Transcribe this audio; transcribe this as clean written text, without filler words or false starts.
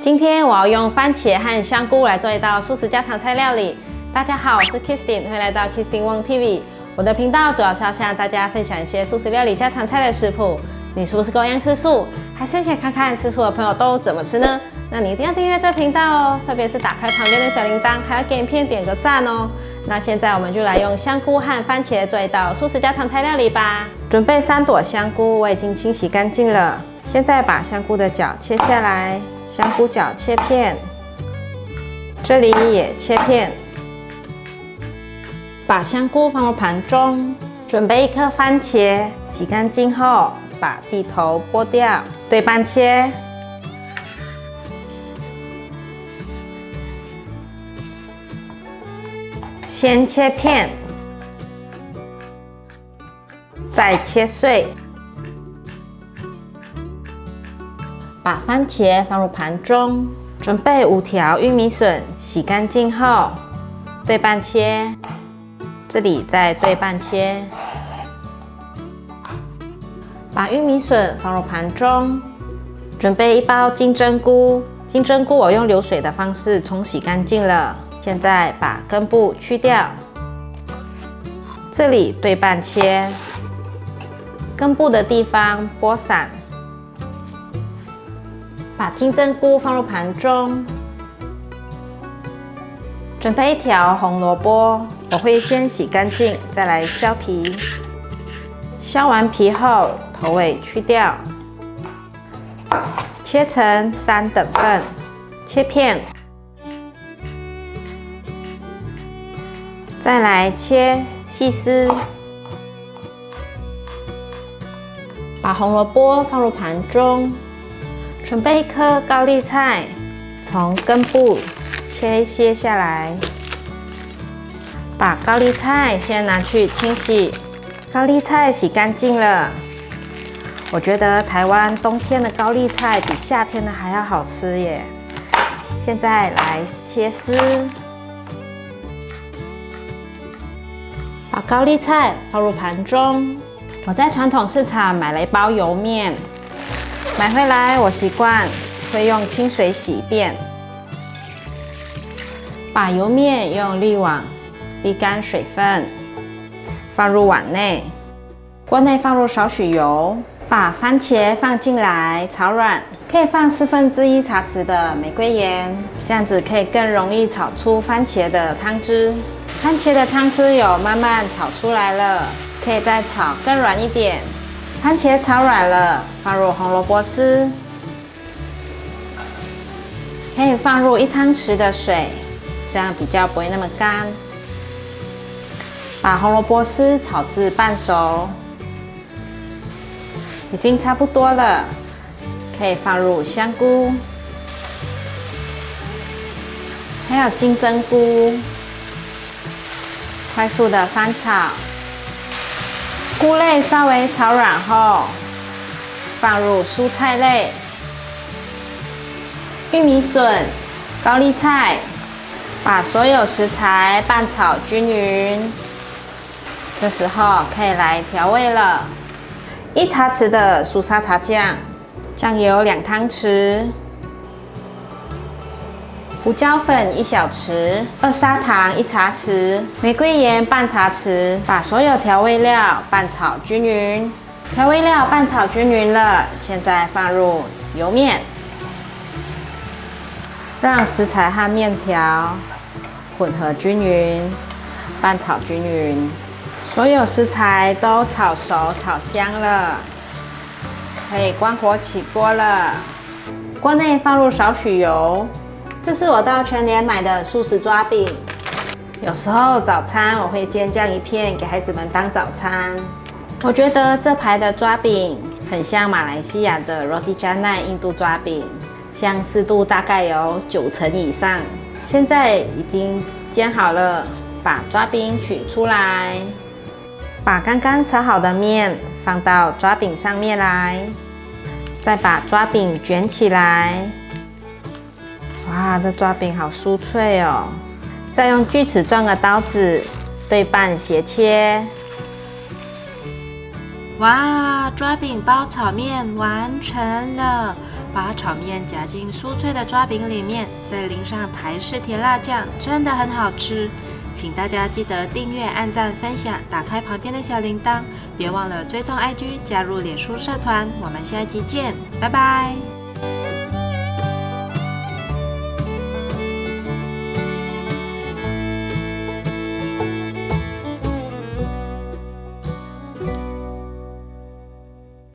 今天我要用番茄和香菇来做一道素食家常菜料理。大家好，我是 Kristin， 欢迎来到 Kristin Wong TV。我的频道主要是要向大家分享一些素食料理家常菜的食谱。你是不是跟我一样吃素，还是想看看吃素的朋友都怎么吃呢？那你一定要订阅这个频道哦，特别是打开旁边的小铃铛，还要给影片点个赞哦。那现在我们就来用香菇和番茄做一道素食家常菜料理吧。准备3朵香菇，我已经清洗干净了。现在把香菇的角切下来，香菇角切片，这里也切片。把香菇放入盘中，准备1颗番茄，洗干净后把蒂头剥掉，对半切。先切片，再切碎。把番茄放入盘中，准备5条玉米笋，洗干净后对半切，这里再对半切。把玉米笋放入盘中，准备1包金针菇。金针菇我用流水的方式冲洗干净了。现在把根部去掉，这里对半切，根部的地方剥散。把金针菇放入盘中，准备1条红萝卜，我会先洗干净，再来削皮。削完皮后，头尾去掉，切成3等份，切片。再来切细丝，把红萝卜放入盘中，准备1颗高丽菜，从根部切一些下来。把高丽菜先拿去清洗，高丽菜洗干净了。我觉得台湾冬天的高丽菜比夏天的还要好吃耶。现在来切丝。把高丽菜放入盘中。我在传统市场买了1包油面，买回来我习惯会用清水洗一遍。把油面用滤网沥干水分，放入碗内。锅内放入少许油，把番茄放进来炒软，可以放1/4茶匙的玫瑰盐，这样子可以更容易炒出番茄的汤汁。番茄的汤汁有慢慢炒出来了，可以再炒更软一点。番茄炒软了，放入红萝卜丝，可以放入1汤匙的水，这样比较不会那么干。把红萝卜丝炒至半熟，已经差不多了，可以放入香菇，还有金针菇。快速的翻炒，菇类稍微炒软后，放入蔬菜类，玉米笋、高丽菜，把所有食材拌炒均匀。这时候可以来调味了，1茶匙的素沙茶酱，酱油2汤匙。胡椒粉1小匙，二砂糖1茶匙，玫瑰盐半茶匙，把所有调味料拌炒均匀。调味料拌炒均匀了，现在放入油面，让食材和面条混合均匀，拌炒均匀。所有食材都炒熟、炒香了，可以关火起锅了。锅内放入少许油。这是我到全联买的素食抓饼，有时候早餐我会煎这样1片给孩子们当早餐。我觉得这排的抓饼很像马来西亚的 Roti Canai 印度抓饼，相似度大概有90%以上。现在已经煎好了，把抓饼取出来，把刚刚炒好的面放到抓饼上面来，再把抓饼卷起来。哇，这抓饼好酥脆哦！再用锯齿状的刀子对半斜切。哇，抓饼包炒面完成了，把炒面夹进酥脆的抓饼里面，再淋上台式甜辣酱，真的很好吃。请大家记得订阅、按赞、分享，打开旁边的小铃铛，别忘了追踪 IG， 加入脸书社团。我们下期见，拜拜。